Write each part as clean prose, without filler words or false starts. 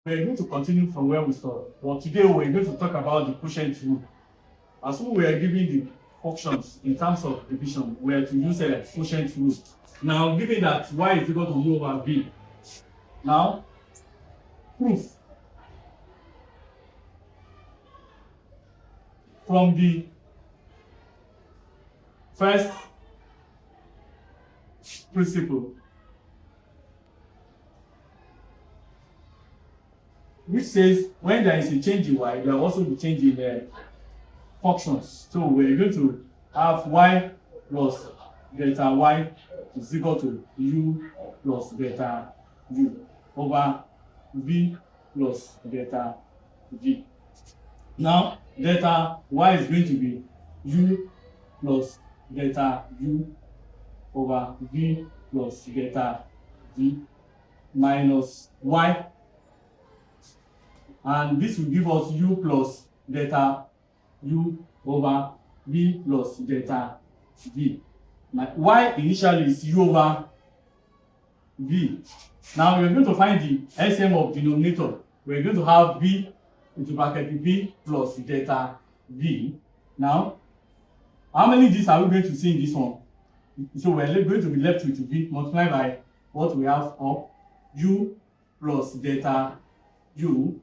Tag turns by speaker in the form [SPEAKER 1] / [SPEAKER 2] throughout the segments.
[SPEAKER 1] We're going to continue from where we stopped. But today we're going to talk about the quotient rule. As we were given the functions in terms of division, we are to use a quotient rule. Now, given that y is equal to u over v, now proof from the first principle, which says when there is a change in y, there will also be change in the functions. So we're going to have y plus delta y is equal to u plus delta u over v plus delta v. Now, delta y is going to be u plus delta u over v plus delta v minus y, and this will give us u plus delta u over v plus delta v. Now, y initially is u over v. Now we're going to find the LCM of denominator. We're going to have v into bracket v plus delta v. Now, how many d's are we going to see in this one? So we're going to be left with v multiplied by what we have up, u plus delta u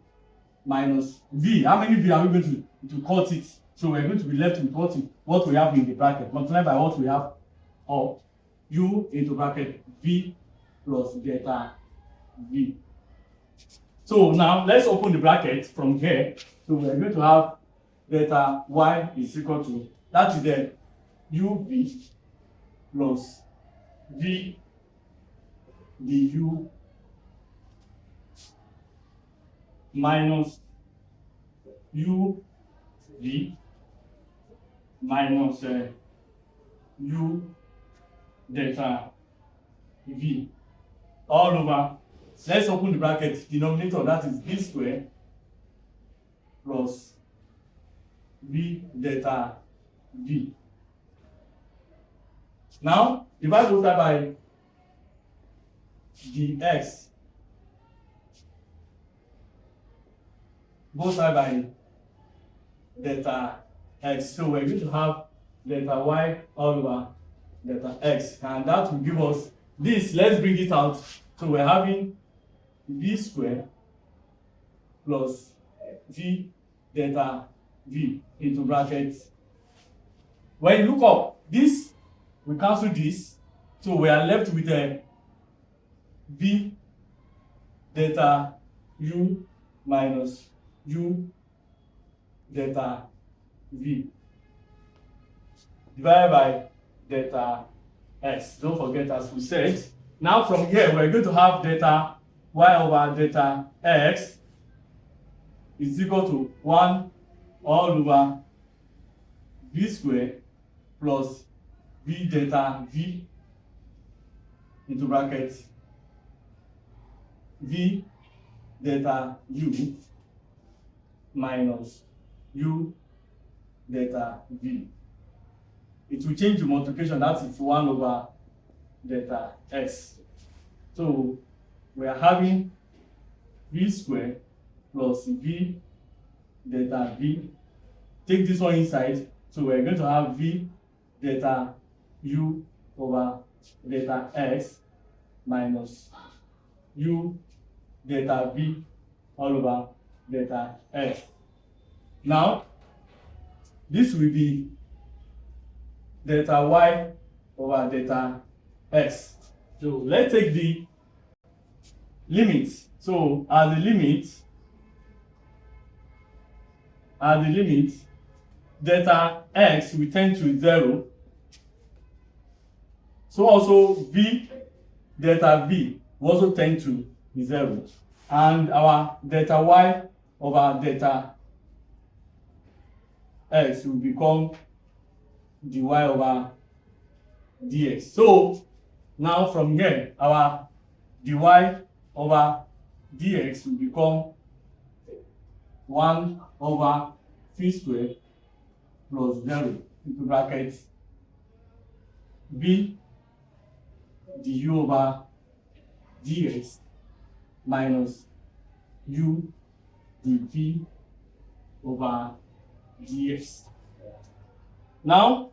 [SPEAKER 1] minus v. How many v are we going to cut it? So we're going to be left with what we have in the bracket multiplied by what we have up, u into bracket v plus delta v. So now let's open the bracket from here. So we're going to have delta y is equal to, that is the uv plus v du minus u v minus u delta v all over. Let's open the bracket denominator, that is v squared plus v delta v. Now divide both sides by dx, both sides by delta x. So we're going to have delta y all over delta x, and that will give us this. Let's bring it out. So we're having v squared plus v delta v into bracket. When you look up this, we cancel this, so we are left with a v delta u minus u delta v divided by delta x. Don't forget, as we said, now from here we're going to have delta y over delta x is equal to 1 all over v squared plus v delta v into bracket v delta u minus u delta v. It will change the multiplication, that is 1 over delta x. So we are having v squared plus v delta v. Take this one inside, so we're going to have v delta u over delta x minus u delta v all over delta x. Now this will be delta y over delta x. So let's take the limit. So as the limit, delta x will tend to 0. So also v delta v will also tend to 0, and our delta y over delta x will become dy over dx. So now from here, our dy over dx will become 1 over v squared plus 0 into bracket v du over dx minus u dv over dx. Now,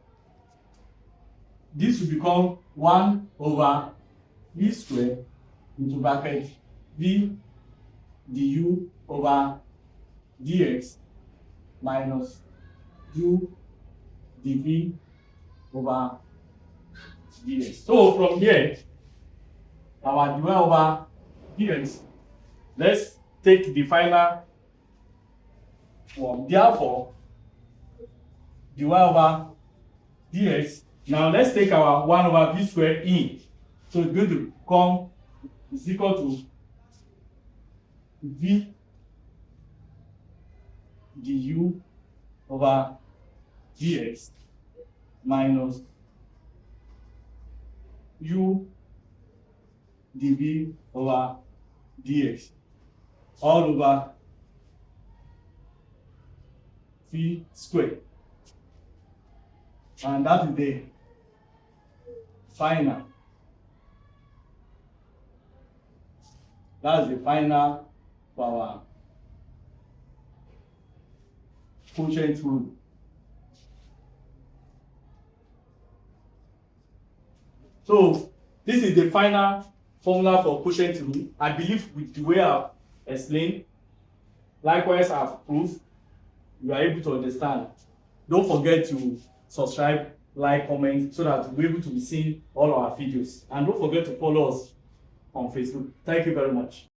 [SPEAKER 1] this will become 1 over v squared into bracket v du over dx minus u dv over dx. So from here, our dy over dx, let's take the final form. Therefore, dy over dx. Now let's take our 1 over v squared in. So it's going to become is equal to v du over dx minus u dv over dx all over v squared. And that is the final. That's the final for our quotient rule. So this is the final formula for quotient rule. I believe with the way I've explained, likewise I've proved, you are able to understand. Don't forget to subscribe, like, comment, so that we're able to be seeing all our videos. And don't forget to follow us on Facebook. Thank you very much.